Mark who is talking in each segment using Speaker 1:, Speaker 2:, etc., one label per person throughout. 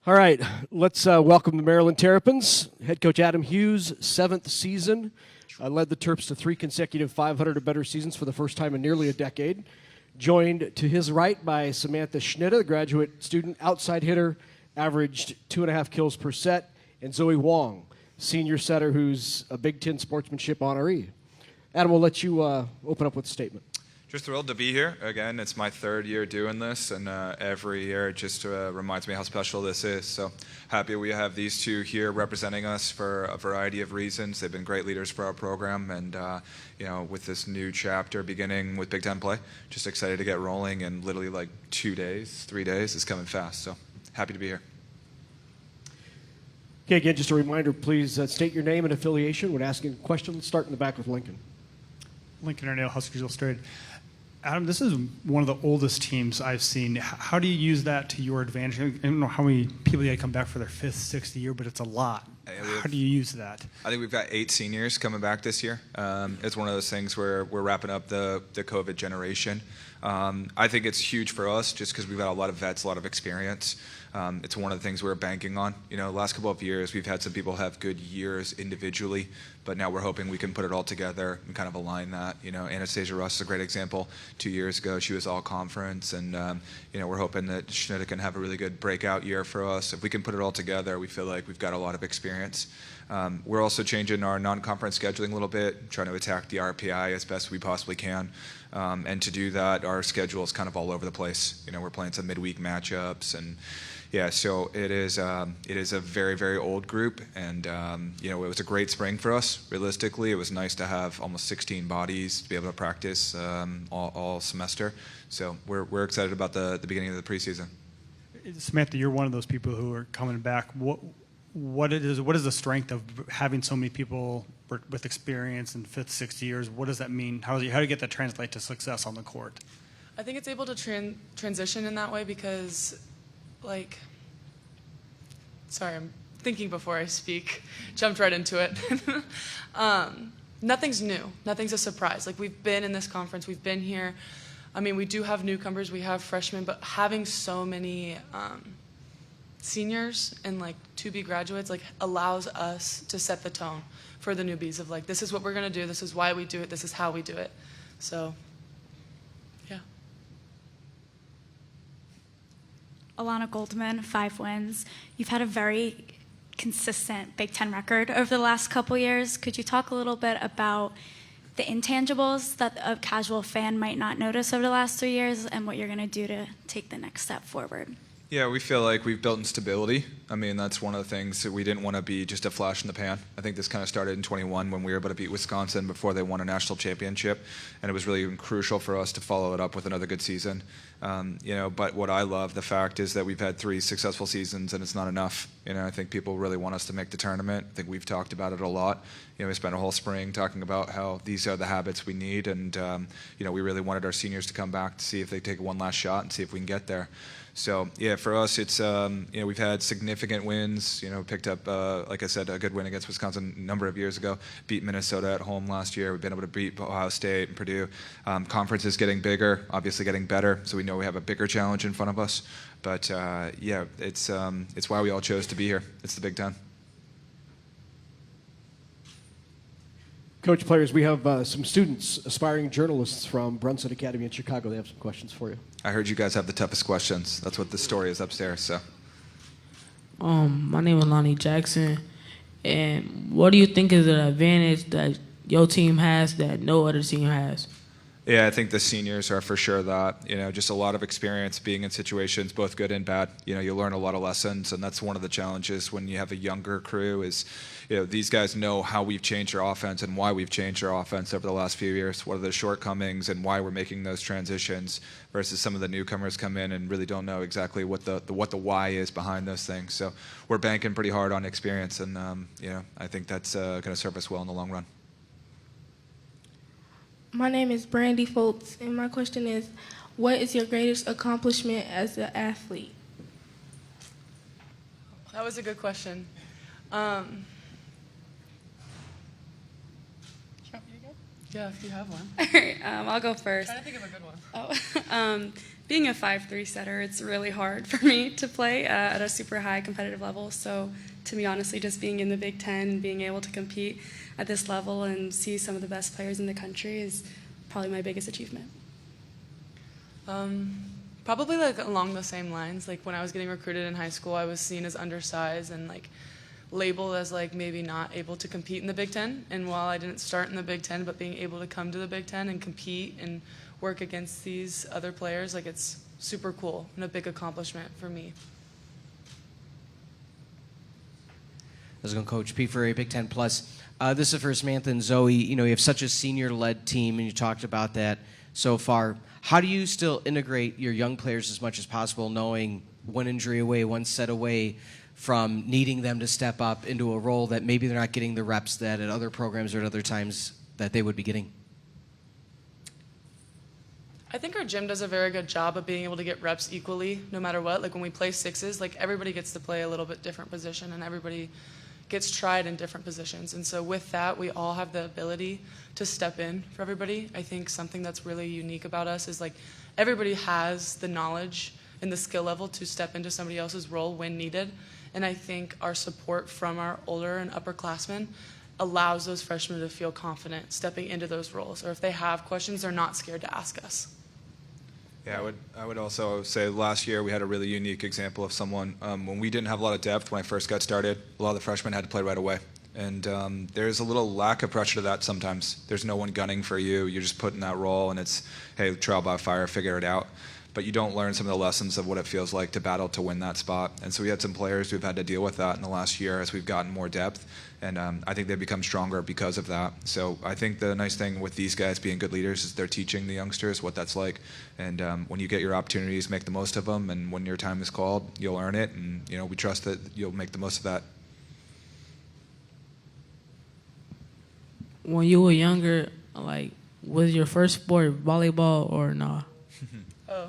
Speaker 1: All right, let's welcome the Maryland Terrapins. Head coach Adam Hughes, 7th season, led the Terps to 3 consecutive 500 or better seasons for the first time in nearly a decade. Joined to his right by Samantha Schnitta, the graduate student outside hitter, averaged 2.5 kills per set, and Zoe Huang, senior setter who's a Big Ten sportsmanship honoree. Adam, we'll let you open up with a statement.
Speaker 2: Just thrilled to be here. Again, it's my 3rd year doing this, and every year it just reminds me how special this is. So happy we have these two here representing us for a variety of reasons. They've been great leaders for our program, and with this new chapter beginning with Big Ten play, just excited to get rolling. And literally like 3 days is coming fast. So happy to be here.
Speaker 1: Okay, again, just a reminder, please state your name and affiliation when asking a question. Let's start in the back with Lincoln.
Speaker 3: Lincoln Arnell, Huskers Illustrated. Adam, this is one of the oldest teams I've seen. How do you use that to your advantage? I don't know how many people you had come back for their 5th, 6th year, but it's a lot. How do you use that?
Speaker 2: I think we've got 8 seniors coming back this year. It's one of those things where we're wrapping up the COVID generation. I think it's huge for us just because we've got a lot of vets, a lot of experience. It's one of the things we're banking on. The last couple of years, we've had some people have good years individually, but now we're hoping we can put it all together and kind of align that. Anastasia Russ is a great example. 2 years ago, she was all conference, and we're hoping that Schnitta can have a really good breakout year for us. If we can put it all together, we feel like we've got a lot of experience. We're also changing our non-conference scheduling a little bit, trying to attack the RPI as best we possibly can. And to do that, our schedule is kind of all over the place. We're playing some midweek matchups, and so it is a very, very old group, and it was a great spring for us. Realistically, it was nice to have almost 16 bodies to be able to practice all semester. So we're excited about the beginning of the preseason.
Speaker 3: Samantha, you're one of those people who are coming back. What is the strength of having so many people with experience in 5th, 6th years? What does that mean? How do you get that translate to success on the court?
Speaker 4: I think it's able to transition in that way because, sorry, I'm thinking before I speak. Jumped right into it. Nothing's new. Nothing's a surprise. We've been in this conference. We've been here. I mean, we do have newcomers. We have freshmen. But having so many seniors and to-be graduates allows us to set the tone for the newbies of this is what we're going to do. This is why we do it. This is how we do it. So, yeah.
Speaker 5: Alana Goldman, 5 wins. You've had a very consistent Big Ten record over the last couple years. Could you talk a little bit about the intangibles that a casual fan might not notice over the last 3 years and what you're going to do to take the next step forward?
Speaker 2: Yeah, we feel like we've built in stability. I mean, that's one of the things that we didn't want to be just a flash in the pan. I think this kind of started in 21 when we were able to beat Wisconsin before they won a national championship, and it was really crucial for us to follow it up with another good season. But what I love, the fact is that we've had 3 successful seasons, and it's not enough. I think people really want us to make the tournament. I think we've talked about it a lot. We spent a whole spring talking about how these are the habits we need, and we really wanted our seniors to come back to see if they take one last shot and see if we can get there. So, yeah, for us, it's, we've had significant wins, picked up, like I said, a good win against Wisconsin a number of years ago, beat Minnesota at home last year. We've been able to beat Ohio State and Purdue. Conference is getting bigger, obviously getting better, so we know we have a bigger challenge in front of us. But, it's why we all chose to be here. It's the Big Ten.
Speaker 1: Coach, players, we have some students, aspiring journalists from Brunson Academy in Chicago. They have some questions for you.
Speaker 2: I heard you guys have the toughest questions. That's what the story is upstairs. So,
Speaker 6: my name is Lonnie Jackson, and what do you think is the advantage that your team has that no other team has?
Speaker 2: Yeah, I think the seniors are for sure that, just a lot of experience being in situations, both good and bad. You learn a lot of lessons, and that's one of the challenges when you have a younger crew is, these guys know how we've changed our offense and why we've changed our offense over the last few years, what are the shortcomings and why we're making those transitions versus some of the newcomers come in and really don't know exactly what the why is behind those things. So we're banking pretty hard on experience, and, I think that's going to serve us well in the long run.
Speaker 7: My name is Brandy Foltz, and my question is, what is your greatest accomplishment as an athlete?
Speaker 4: That was a good question. Yeah, if you have one.
Speaker 8: All right, I'll go first.
Speaker 4: Try to think of a good one.
Speaker 8: being a 5'3" setter, it's really hard for me to play at a super high competitive level. So to me, honestly, just being in the Big Ten, being able to compete at this level and see some of the best players in the country is probably my biggest achievement.
Speaker 4: Probably like along the same lines. Like when I was getting recruited in high school, I was seen as undersized and like labeled as like maybe not able to compete in the Big Ten. And while I didn't start in the Big Ten, but being able to come to the Big Ten and compete and work against these other players, like it's super cool and a big accomplishment for me.
Speaker 9: Let's go, Coach P for a Big Ten Plus. This is for Samantha and Zoe. You know, you have such a senior-led team, and you talked about that so far. How do you still integrate your young players as much as possible, knowing one injury away, one set away from needing them to step up into a role that maybe they're not getting the reps that at other programs or at other times that they would be getting?
Speaker 4: I think our gym does a very good job of being able to get reps equally no matter what. Like when we play sixes, like everybody gets to play a little bit different position and everybody gets tried in different positions. And so with that, we all have the ability to step in for everybody. I think something that's really unique about us is like everybody has the knowledge and the skill level to step into somebody else's role when needed. And I think our support from our older and upperclassmen allows those freshmen to feel confident stepping into those roles. Or if they have questions, they're not scared to ask us.
Speaker 2: Yeah, I would also say last year we had a really unique example of someone, when we didn't have a lot of depth when I first got started, a lot of the freshmen had to play right away. And there's a little lack of pressure to that sometimes. There's no one gunning for you. You're just put in that role, and it's, hey, trial by fire, figure it out. But you don't learn some of the lessons of what it feels like to battle to win that spot. And so we had some players who've had to deal with that in the last year as we've gotten more depth. And I think they've become stronger because of that. So I think the nice thing with these guys being good leaders is they're teaching the youngsters what that's like. And when you get your opportunities, make the most of them. And when your time is called, you'll earn it. And you know, we trust that you'll make the most of that.
Speaker 6: When you were younger, like, was your first sport volleyball or nah?
Speaker 4: Oh,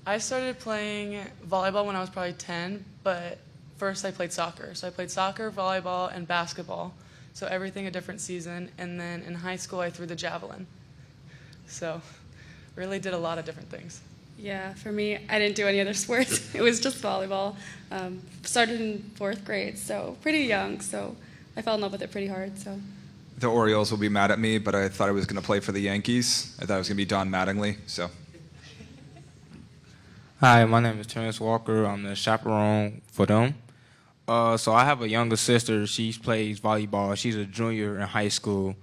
Speaker 4: I started playing volleyball when I was probably 10, but first I played soccer. So I played soccer, volleyball, and basketball. So everything a different season. And then in high school, I threw the javelin. So really did a lot of different things.
Speaker 8: Yeah, for me, I didn't do any other sports. It was just volleyball. Started in 4th grade, so pretty young. So I fell in love with it pretty hard. So.
Speaker 2: The Orioles will be mad at me, but I thought I was going to play for the Yankees. I thought it was going to be Don Mattingly, so.
Speaker 10: Hi, my name is Terrence Walker. I'm the chaperone for them. So I have a younger sister. She plays volleyball. She's a junior in high school.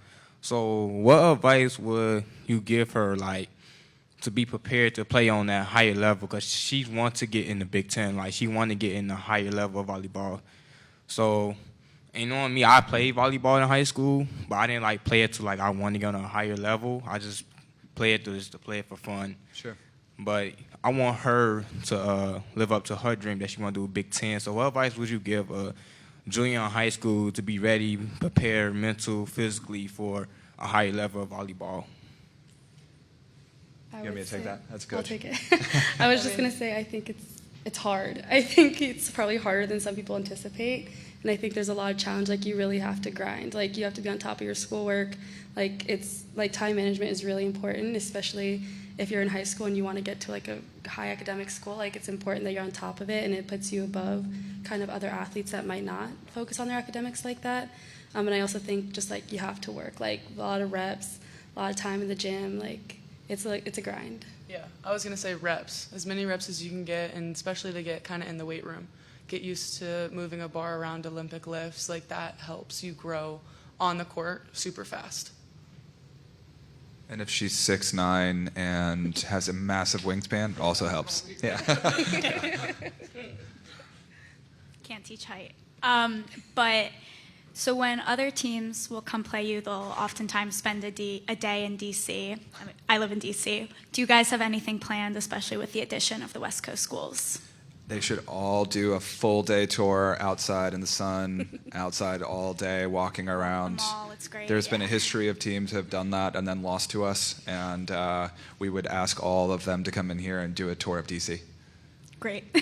Speaker 10: So what advice would you give her, like, to be prepared to play on that higher level? Because she wants to get in the Big Ten. Like, she wants to get in the higher level of volleyball. So, you know me, I played volleyball in high school, but I didn't, like, play it to, like, I want to get on a higher level. I just play it to play it for fun.
Speaker 2: Sure.
Speaker 10: But I want her to live up to her dream that she want to do Big Ten. So what advice would you give a junior in high school to be ready, prepared, mental, physically for a higher level of volleyball?
Speaker 2: You want me to take that? That's good.
Speaker 8: I'll take it. I was just going to say I think it's hard. I think it's probably harder than some people anticipate. And I think there's a lot of challenge. Like, you really have to grind. Like, you have to be on top of your schoolwork. Like, it's like time management is really important, especially if you're in high school and you want to get to like a high academic school. Like, it's important that you're on top of it, and it puts you above kind of other athletes that might not focus on their academics like that. And I also think just like you have to work, like a lot of reps, a lot of time in the gym. Like it's a grind.
Speaker 4: Yeah, I was gonna say reps, as many reps as you can get, and especially to get kind of in the weight room. Get used to moving a bar around Olympic lifts. Like, that helps you grow on the court super fast.
Speaker 2: And if she's 6'9" and has a massive wingspan, it also helps. Yeah.
Speaker 5: Can't teach height. But so when other teams will come play you, they'll oftentimes spend a day in D.C. I live in D.C. Do you guys have anything planned, especially with the addition of the West Coast schools?
Speaker 2: They should all do a full day tour outside in the sun, outside all day, walking around.
Speaker 5: The mall, it's great.
Speaker 2: There's been a history of teams who have done that and then lost to us, and we would ask all of them to come in here and do a tour of DC.
Speaker 5: Great.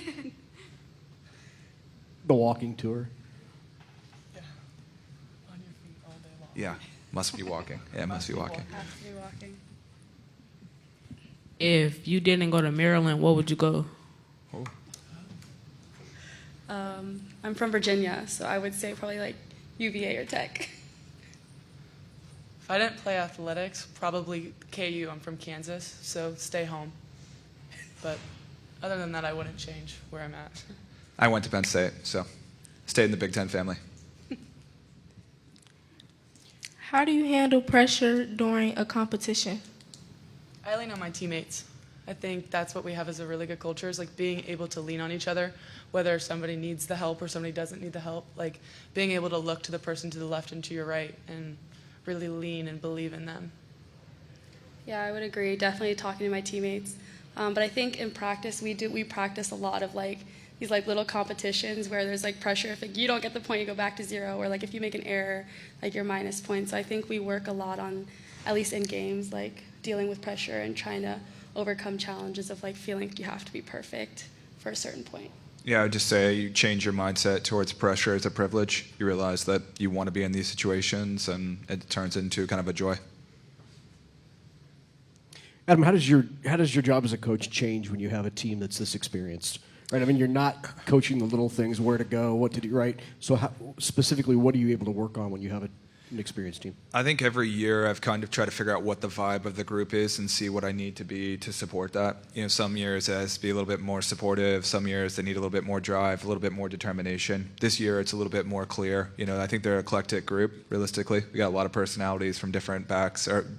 Speaker 1: The walking tour.
Speaker 4: Yeah. On your feet all day long.
Speaker 2: Yeah, must be walking. Yeah, must be walking.
Speaker 8: Have to be walking.
Speaker 6: If you didn't go to Maryland, what would you go?
Speaker 8: I'm from Virginia, so I would say probably like UVA or Tech.
Speaker 4: If I didn't play athletics, probably KU. I'm from Kansas, so stay home. But other than that, I wouldn't change where I'm at.
Speaker 2: I went to Penn State, so stayed in the Big Ten family.
Speaker 7: How do you handle pressure during a competition?
Speaker 4: I lean on my teammates. I think that's what we have as a really good culture, is like being able to lean on each other, whether somebody needs the help or somebody doesn't need the help. Like being able to look to the person to the left and to your right and really lean and believe in them.
Speaker 8: Yeah, I would agree. Definitely talking to my teammates. But I think in practice, we practice a lot of like these like little competitions where there's like pressure. If like, you don't get the point, you go back to 0, or like if you make an error, like you're minus points. So I think we work a lot on, at least in games, like dealing with pressure and trying to overcome challenges of like feeling like you have to be perfect for a certain point.
Speaker 2: Yeah, I would just say you change your mindset towards pressure as a privilege. You realize that you want to be in these situations, and it turns into kind of a joy.
Speaker 1: Adam, how does your job as a coach change when you have a team that's this experienced? Right. I mean, you're not coaching the little things, where to go, what to do. Right. So, specifically, what are you able to work on when you have an experienced team?
Speaker 2: I think every year I've kind of tried to figure out what the vibe of the group is and see what I need to be to support that. You know, some years it has to be a little bit more supportive. Some years they need a little bit more drive, a little bit more determination. This year it's a little bit more clear. You know, I think they're an eclectic group, realistically. We got a lot of personalities from different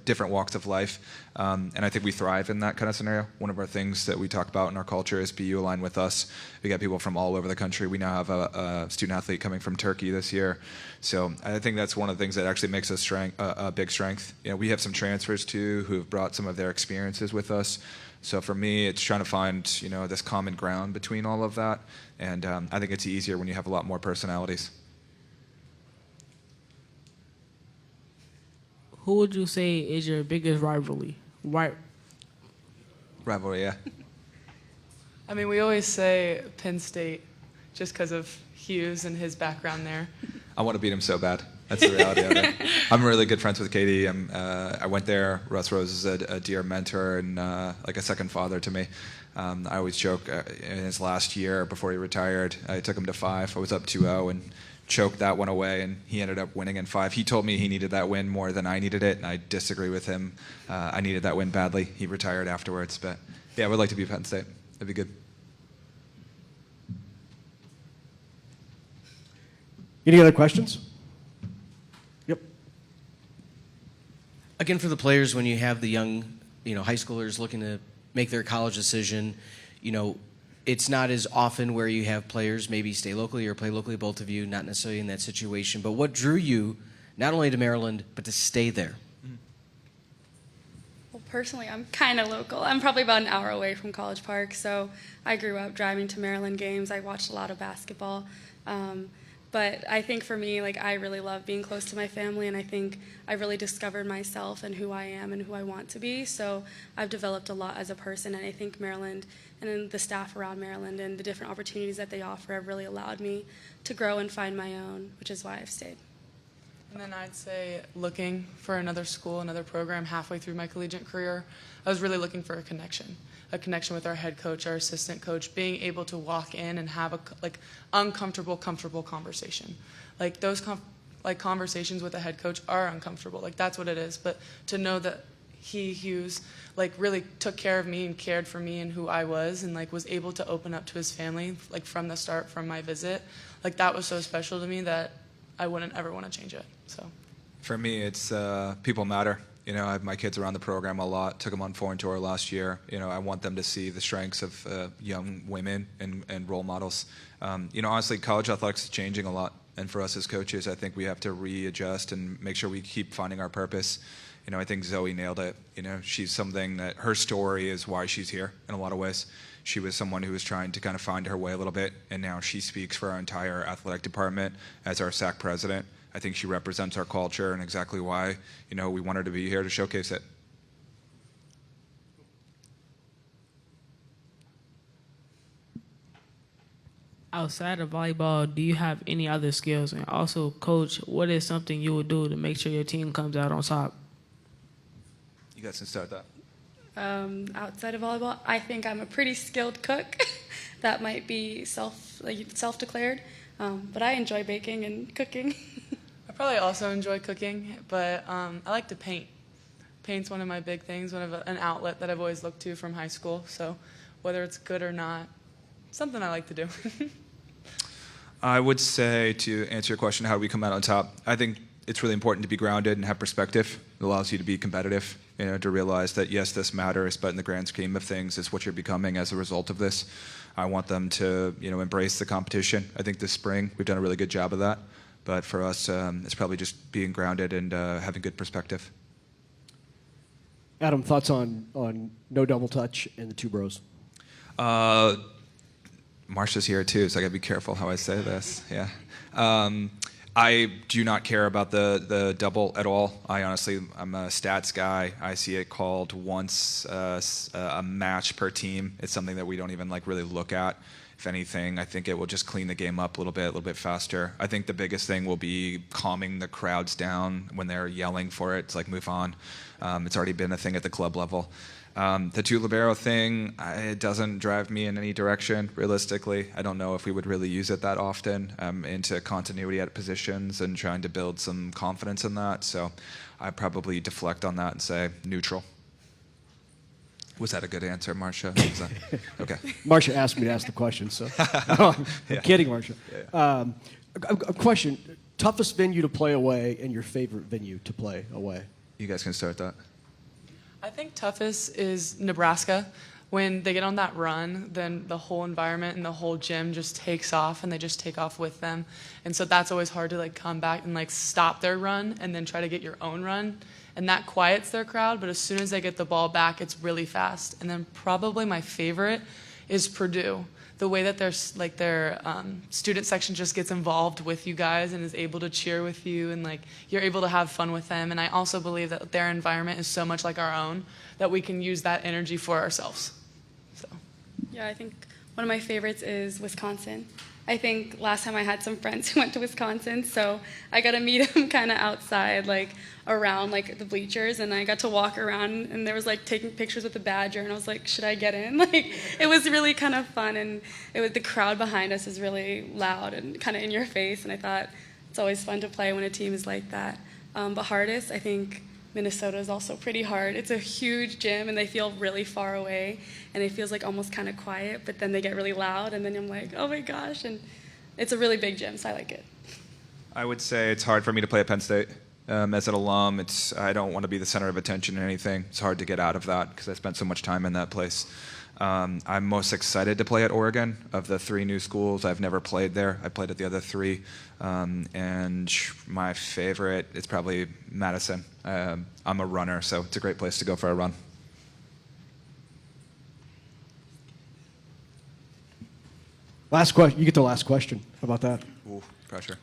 Speaker 2: different walks of life. And I think we thrive in that kind of scenario. One of our things that we talk about in our culture is be you aligned with us. We got people from all over the country. We now have a student athlete coming from Turkey this year. So I think that's one of the things that actually makes us a big strength. You know, we have some transfers too who have brought some of their experiences with us. So for me, it's trying to find, you know, this common ground between all of that. And I think it's easier when you have a lot more personalities.
Speaker 6: Who would you say is your biggest rivalry?
Speaker 2: Rivalry, yeah.
Speaker 4: I mean, we always say Penn State just because of Hughes and his background there.
Speaker 2: I want to beat him so bad. That's the reality of it. I'm really good friends with Katie. I went there. Russ Rose is a dear mentor and like a second father to me. I always joke, in his last year before he retired, I took him to 5. I was up 2-0 and choked that one away, and he ended up winning in 5. He told me he needed that win more than I needed it, and I disagree with him. I needed that win badly. He retired afterwards. But, yeah, I would like to beat Penn State. That'd be good.
Speaker 1: Any other questions? Yep.
Speaker 9: Again, for the players, when you have the young, high schoolers looking to make their college decision, it's not as often where you have players maybe stay locally or play locally, both of you, not necessarily in that situation. But what drew you not only to Maryland, but to stay there?
Speaker 8: Well, personally, I'm kind of local. I'm probably about an hour away from College Park, so I grew up driving to Maryland games. I watched a lot of basketball. But I think for me, I really love being close to my family, and I think I really discovered myself and who I am and who I want to be. So I've developed a lot as a person, and I think Maryland and then the staff around Maryland and the different opportunities that they offer have really allowed me to grow and find my own, which is why I've stayed.
Speaker 4: And then I'd say looking for another school, another program halfway through my collegiate career, I was really looking for a connection with our head coach, our assistant coach, being able to walk in and have a uncomfortable, comfortable conversation. Those conversations with a head coach are uncomfortable. That's what it is. But to know that Hughes, really took care of me and cared for me and who I was, and was able to open up to his family, from the start, from my visit, that was so special to me that I wouldn't ever want to change it. So,
Speaker 2: for me, it's people matter. I have my kids around the program a lot. Took them on foreign tour last year. I want them to see the strengths of young women and role models. Honestly, college athletics is changing a lot. And for us as coaches, I think we have to readjust and make sure we keep finding our purpose. I think Zoe nailed it. She's something that her story is why she's here in a lot of ways. She was someone who was trying to kind of find her way a little bit, and now she speaks for our entire athletic department as our SAC president. I think she represents our culture and exactly why, we want her to be here to showcase it.
Speaker 6: Outside of volleyball, do you have any other skills? And also, Coach, what is something you would do to make sure your team comes out on top?
Speaker 2: You guys can start that.
Speaker 8: outside of volleyball. I think I'm a pretty skilled cook. That might be self-declared, but I enjoy baking and cooking.
Speaker 4: I probably also enjoy cooking, but I like to paint. Paint's one of my big things, an outlet that I've always looked to from high school. So whether it's good or not, something I like to do.
Speaker 2: I would say, to answer your question, how do we come out on top? I think it's really important to be grounded and have perspective. It allows you to be competitive, to realize that, yes, this matters, but in the grand scheme of things, it's what you're becoming as a result of this. I want them to, embrace the competition. I think this spring we've done a really good job of that. But for us, it's probably just being grounded and having good perspective.
Speaker 1: Adam, thoughts on no double touch and the two bros?
Speaker 2: Marsha's here too, so I gotta be careful how I say this. Yeah. I do not care about the double at all. I'm a stats guy. I see it called once a match per team. It's something that we don't even really look at. If anything, I think it will just clean the game up a little bit faster. I think the biggest thing will be calming the crowds down when they're yelling for it. It's like, move on. It's already been a thing at the club level. The two libero thing, it doesn't drive me in any direction, realistically. I don't know if we would really use it that often. I'm into continuity at positions and trying to build some confidence in that. So I probably deflect on that and say neutral. Was that a good answer, Marcia? Okay.
Speaker 1: Marcia asked me to ask the question, so I'm kidding, Marcia.
Speaker 2: Yeah.
Speaker 1: A question: toughest venue to play away and your favorite venue to play away?
Speaker 2: You guys can start that.
Speaker 4: I think toughest is Nebraska. When they get on that run, then the whole environment and the whole gym just takes off, and they just take off with them. And so that's always hard to come back and stop their run and then try to get your own run. And that quiets their crowd, but as soon as they get the ball back, it's really fast. And then probably my favorite is Purdue. The way that their student section just gets involved with you guys and is able to cheer with you, and you're able to have fun with them. And I also believe that their environment is so much like our own that we can use that energy for ourselves. So.
Speaker 8: Yeah, I think one of my favorites is Wisconsin. I think last time I had some friends who went to Wisconsin, so I got to meet them kind of outside, around the bleachers, and I got to walk around, and there was taking pictures with the Badger, and I was like, should I get in? It was really kind of fun, and the crowd behind us is really loud and kind of in your face, and I thought it's always fun to play when a team is like that. But hardest, I think Minnesota is also pretty hard. It's a huge gym, and they feel really far away, and it feels almost kind of quiet, but then they get really loud, and then I'm like, oh my gosh, and it's a really big gym, so I like it.
Speaker 2: I would say it's hard for me to play at Penn State. As an alum, I don't want to be the center of attention in anything. It's hard to get out of that because I spent so much time in that place. I'm most excited to play at Oregon. Of the three new schools, I've never played there. I played at the other three. And my favorite is probably Madison. I'm a runner, so it's a great place to go for a run.
Speaker 1: Last question. You get the last question. How about that?
Speaker 2: Ooh, pressure.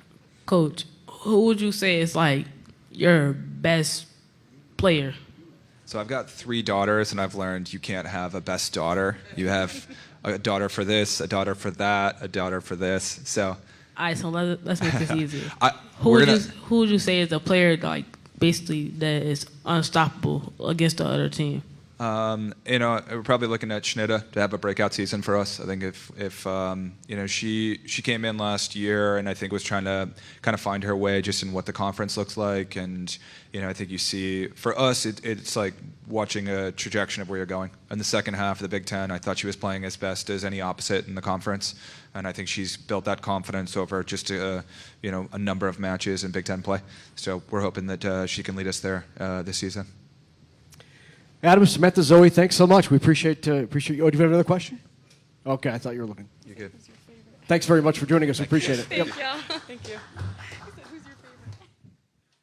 Speaker 6: Coach, who would you say is your best player?
Speaker 2: So I've got 3 daughters, and I've learned you can't have a best daughter. You have a daughter for this, a daughter for that, a daughter for this. So.
Speaker 6: All right, so let's make this easier.
Speaker 2: Who
Speaker 6: would you say is a player basically that is unstoppable against the other team?
Speaker 2: We're probably looking at Schnitta to have a breakout season for us. I think if she came in last year and I think was trying to kind of find her way just in what the conference looks like, and I think you see for us it's like watching a trajectory of where you're going. In the second half of the Big Ten, I thought she was playing as best as any opposite in the conference, and I think she's built that confidence over just a number of matches in Big Ten play. So we're hoping that she can lead us there this season.
Speaker 1: Adam, Samantha, Zoe, thanks so much. We appreciate you. Oh, do you have another question? Okay, I thought you were looking.
Speaker 2: You're good.
Speaker 1: Thanks very much for joining us. We appreciate it.
Speaker 8: Thank you.
Speaker 4: Thank you.